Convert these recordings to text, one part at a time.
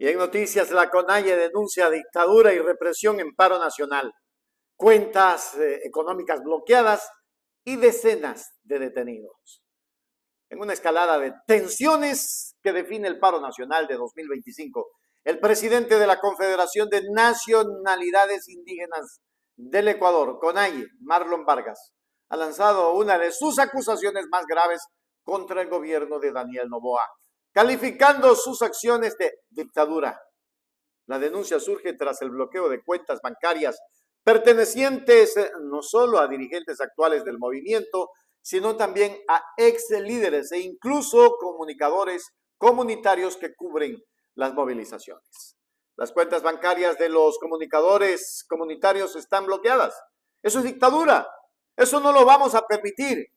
Y en noticias, la CONAIE denuncia dictadura y represión en paro nacional, cuentas económicas bloqueadas y decenas de detenidos. En una escalada de tensiones que define el paro nacional de 2025, el presidente de la Confederación de Nacionalidades Indígenas del Ecuador, CONAIE, Marlon Vargas, ha lanzado una de sus acusaciones más graves contra el gobierno de Daniel Noboa, calificando sus acciones de dictadura. La denuncia surge tras el bloqueo de cuentas bancarias pertenecientes no solo a dirigentes actuales del movimiento, sino también a ex líderes e incluso comunicadores comunitarios que cubren las movilizaciones. Las cuentas bancarias de los comunicadores comunitarios están bloqueadas. Eso es dictadura. Eso no lo vamos a permitir.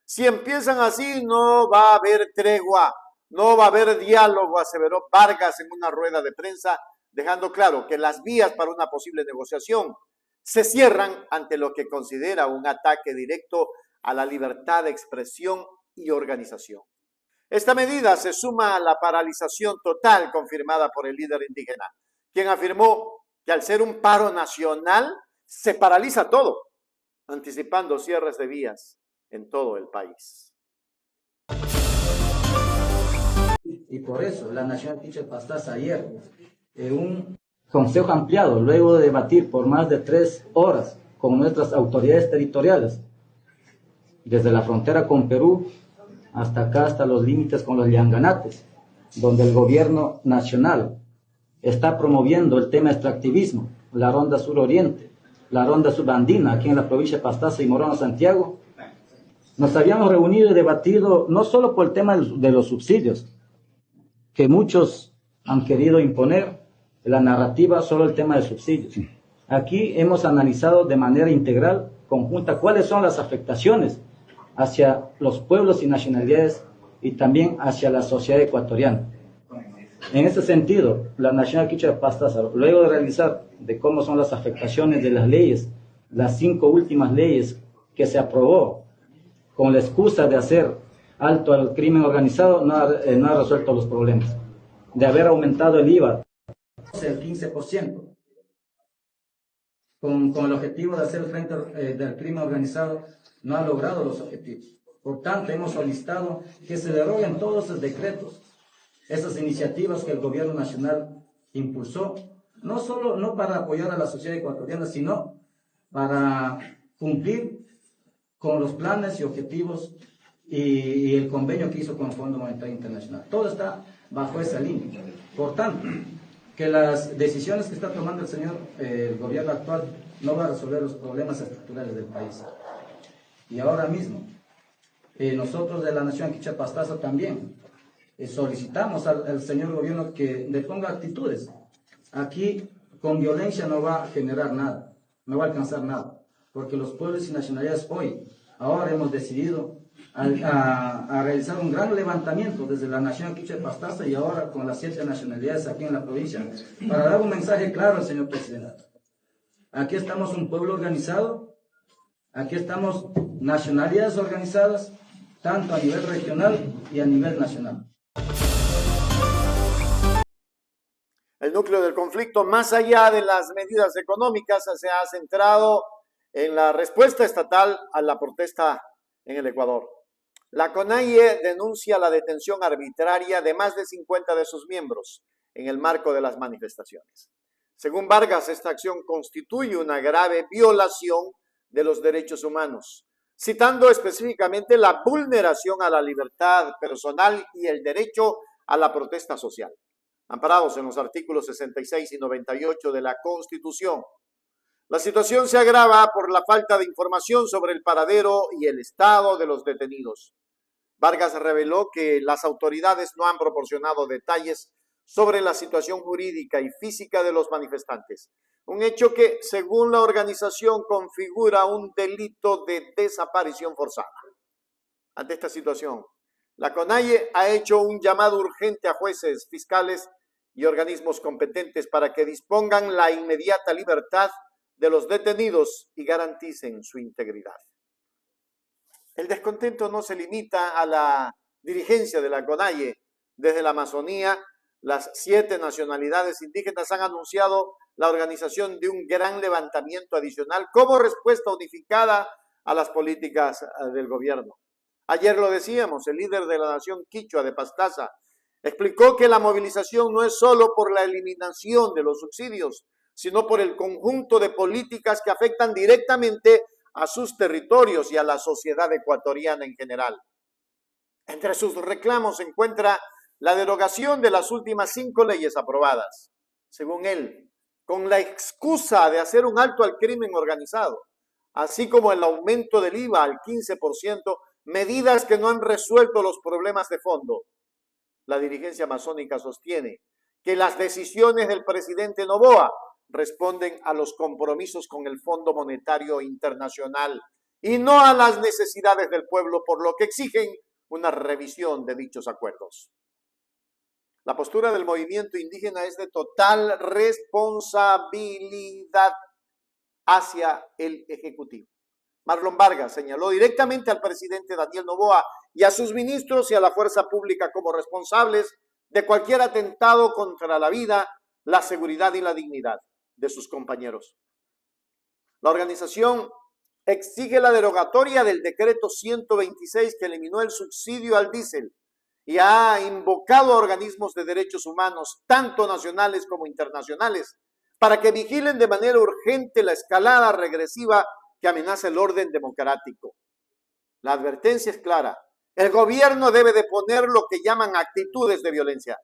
Si empiezan así, no va a haber tregua, no va a haber diálogo, aseveró Vargas en una rueda de prensa, dejando claro que las vías para una posible negociación se cierran ante lo que considera un ataque directo a la libertad de expresión y organización. Esta medida se suma a la paralización total confirmada por el líder indígena, quien afirmó que al ser un paro nacional se paraliza todo, anticipando cierres de vías en todo el país. Y por eso la Nación Quichua Pastaza ayer, en un consejo ampliado, luego de debatir por más de 3 horas con nuestras autoridades territoriales, desde la frontera con Perú hasta acá, hasta los límites con los Llanganates, donde el gobierno nacional está promoviendo el tema extractivismo, la ronda suroriente, la ronda subandina, aquí en la provincia de Pastaza y Morona, Santiago. Nos habíamos reunido y debatido no solo por el tema de los subsidios, que muchos han querido imponer la narrativa solo el tema de subsidios. Aquí hemos analizado de manera integral, conjunta, cuáles son las afectaciones hacia los pueblos y nacionalidades y también hacia la sociedad ecuatoriana. En ese sentido, la Nacional Quichua de Pastaza, luego de realizar de cómo son las afectaciones de las leyes, las 5 últimas leyes que se aprobó con la excusa de hacer alto al crimen organizado, no ha resuelto los problemas. De haber aumentado el IVA el 15%, con el objetivo de hacer frente del crimen organizado, no ha logrado los objetivos. Por tanto, hemos solicitado que se deroguen todos esos decretos, esas iniciativas que el gobierno nacional impulsó, no para apoyar a la sociedad ecuatoriana, sino para cumplir con los planes y objetivos y el convenio que hizo con el Fondo Monetario Internacional. Todo está bajo esa línea. Por tanto, que las decisiones que está tomando el gobierno actual no va a resolver los problemas estructurales del país. Y ahora mismo, nosotros de la Nación Quichua Pastaza también solicitamos al señor gobierno que deponga actitudes. Aquí con violencia no va a generar nada, no va a alcanzar nada, porque los pueblos y nacionalidades ahora hemos decidido a realizar un gran levantamiento desde la Nación Quichua de Pastaza y ahora con las 7 nacionalidades aquí en la provincia, para dar un mensaje claro al señor presidente. Aquí estamos un pueblo organizado, aquí estamos nacionalidades organizadas, tanto a nivel regional y a nivel nacional. El núcleo del conflicto, más allá de las medidas económicas, se ha centrado en la respuesta estatal a la protesta en el Ecuador. La CONAIE denuncia la detención arbitraria de más de 50 de sus miembros en el marco de las manifestaciones. Según Vargas, esta acción constituye una grave violación de los derechos humanos, citando específicamente la vulneración a la libertad personal y el derecho a la protesta social, amparados en los artículos 66 y 98 de la Constitución. La situación se agrava por la falta de información sobre el paradero y el estado de los detenidos. Vargas reveló que las autoridades no han proporcionado detalles sobre la situación jurídica y física de los manifestantes, un hecho que, según la organización, configura un delito de desaparición forzada. Ante esta situación, la CONAIE ha hecho un llamado urgente a jueces, fiscales y organismos competentes para que dispongan la inmediata libertad de los detenidos y garanticen su integridad. El descontento no se limita a la dirigencia de la CONAIE. Desde la Amazonía las 7 nacionalidades indígenas han anunciado la organización de un gran levantamiento adicional como respuesta unificada a las políticas del gobierno. Ayer lo decíamos, el líder de la nación quichua de Pastaza explicó que la movilización no es solo por la eliminación de los subsidios, sino por el conjunto de políticas que afectan directamente a sus territorios y a la sociedad ecuatoriana en general. Entre sus reclamos se encuentra la derogación de las últimas 5 leyes aprobadas, según él, con la excusa de hacer un alto al crimen organizado, así como el aumento del IVA al 15%, medidas que no han resuelto los problemas de fondo. La dirigencia masónica sostiene que las decisiones del presidente Noboa responden a los compromisos con el Fondo Monetario Internacional y no a las necesidades del pueblo, por lo que exigen una revisión de dichos acuerdos. La postura del movimiento indígena es de total responsabilidad hacia el Ejecutivo. Marlon Vargas señaló directamente al presidente Daniel Noboa y a sus ministros y a la fuerza pública como responsables de cualquier atentado contra la vida, la seguridad y la dignidad de sus compañeros. La organización exige la derogatoria del decreto 126 que eliminó el subsidio al diésel y ha invocado a organismos de derechos humanos, tanto nacionales como internacionales, para que vigilen de manera urgente la escalada regresiva que amenaza el orden democrático. La advertencia es clara. El gobierno debe de poner lo que llaman actitudes de violencia,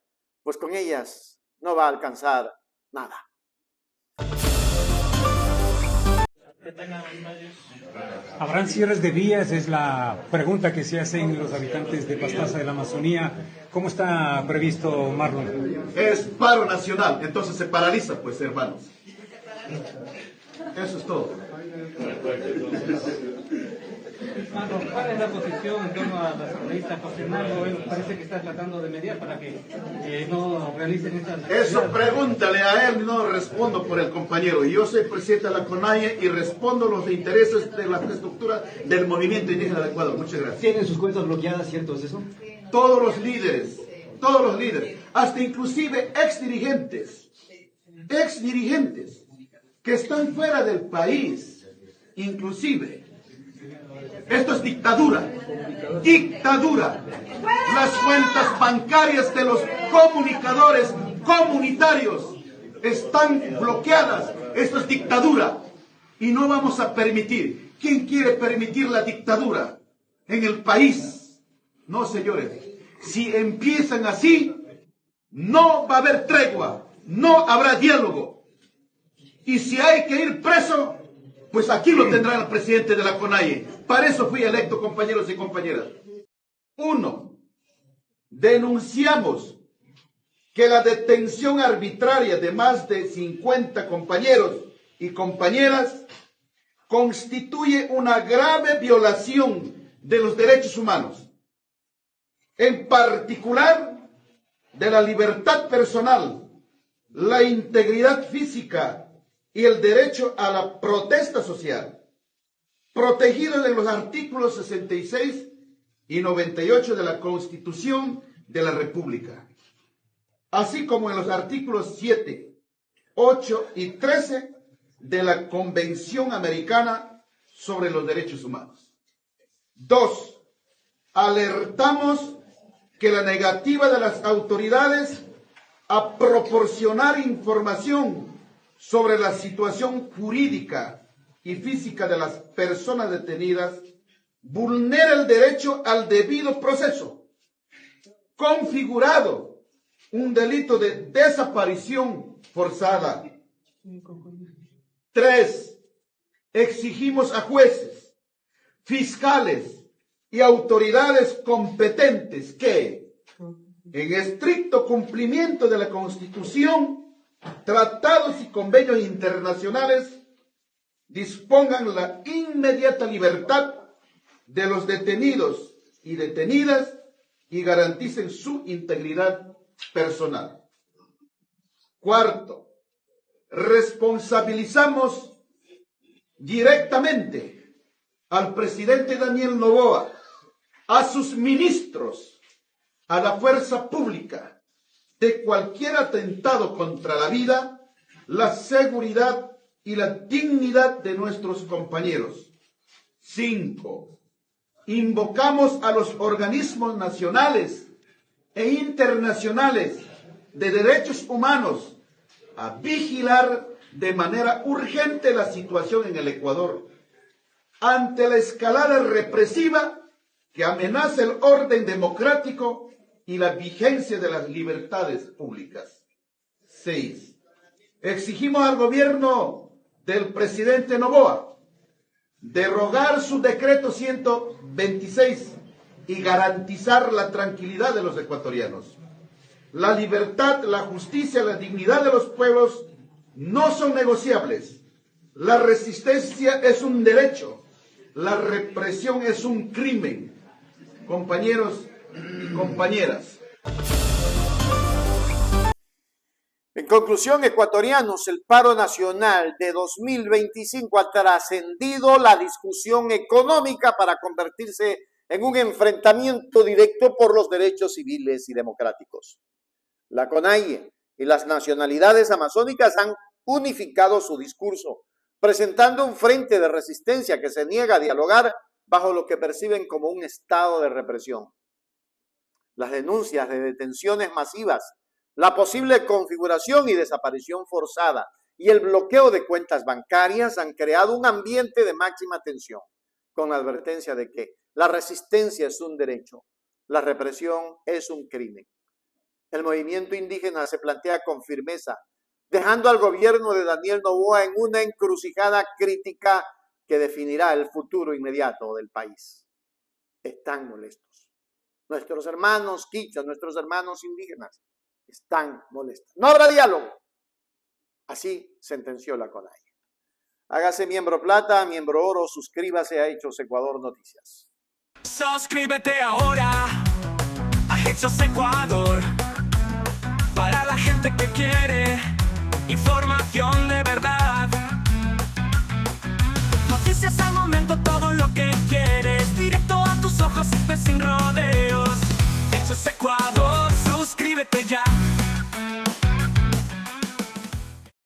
pues con ellas no va a alcanzar nada. ¿Habrán cierres de vías? Es la pregunta que se hacen los habitantes de Pastaza de la Amazonía. ¿Cómo está previsto, Marlon? Es paro nacional, entonces se paraliza, pues, hermanos. Eso es todo. Marlon, ¿cuál es la posición en torno a la asambleísta José Narro? Él parece que está tratando de mediar para que no realicen estas... Eso pregúntale a él, no respondo por el compañero. Yo soy presidente de la CONAIE y respondo los intereses de la estructura del movimiento indígena del Ecuador. Muchas gracias. ¿Tienen sus cuentas bloqueadas, cierto es eso? Todos los líderes, hasta inclusive exdirigentes que están fuera del país, inclusive. Esto es dictadura. Las cuentas bancarias de los comunicadores comunitarios están bloqueadas. Esto es dictadura. Y no vamos a permitir. ¿Quién quiere permitir la dictadura en el país? No, señores. Si empiezan así, no va a haber tregua. No habrá diálogo. Y si hay que ir preso, pues aquí lo tendrá el presidente de la CONAIE. Para eso fui electo, compañeros y compañeras. 1. Denunciamos que la detención arbitraria de más de 50 compañeros y compañeras constituye una grave violación de los derechos humanos, en particular de la libertad personal, la integridad física y el derecho a la protesta social, protegidos en los artículos 66 y 98 de la Constitución de la República, así como en los artículos 7, 8 y 13 de la Convención Americana sobre los Derechos Humanos. 2. Alertamos que la negativa de las autoridades a proporcionar información sobre la situación jurídica y física de las personas detenidas vulnera el derecho al debido proceso, configurado un delito de desaparición forzada. 3. Exigimos a jueces, fiscales y autoridades competentes que, en estricto cumplimiento de la Constitución, tratados y convenios internacionales, dispongan la inmediata libertad de los detenidos y detenidas y garanticen su integridad personal. 4. Responsabilizamos directamente al presidente Daniel Noboa, a sus ministros, a la fuerza pública, de cualquier atentado contra la vida, la seguridad y la dignidad de nuestros compañeros. 5. Invocamos a los organismos nacionales e internacionales de derechos humanos a vigilar de manera urgente la situación en el Ecuador ante la escalada represiva que amenaza el orden democrático y la vigencia de las libertades públicas. 6. Exigimos al gobierno del presidente Noboa derogar su decreto 126 y garantizar la tranquilidad de los ecuatorianos. La libertad, la justicia, la dignidad de los pueblos no son negociables. La resistencia es un derecho. La represión es un crimen. Compañeros y compañeras. En conclusión, ecuatorianos, el paro nacional de 2025 ha trascendido la discusión económica para convertirse en un enfrentamiento directo por los derechos civiles y democráticos. La CONAIE y las nacionalidades amazónicas han unificado su discurso, presentando un frente de resistencia que se niega a dialogar bajo lo que perciben como un estado de represión. Las denuncias de detenciones masivas, la posible configuración y desaparición forzada y el bloqueo de cuentas bancarias han creado un ambiente de máxima tensión, con la advertencia de que la resistencia es un derecho, la represión es un crimen. El movimiento indígena se plantea con firmeza, dejando al gobierno de Daniel Noboa en una encrucijada crítica que definirá el futuro inmediato del país. Están molestos. Nuestros hermanos quichuas, nuestros hermanos indígenas, están molestos. No habrá diálogo. Así sentenció la CONAIE. Hágase miembro plata, miembro oro, suscríbase a Hechos Ecuador Noticias. Suscríbete ahora a Hechos Ecuador, para la gente que quiere información de verdad. Noticias al momento.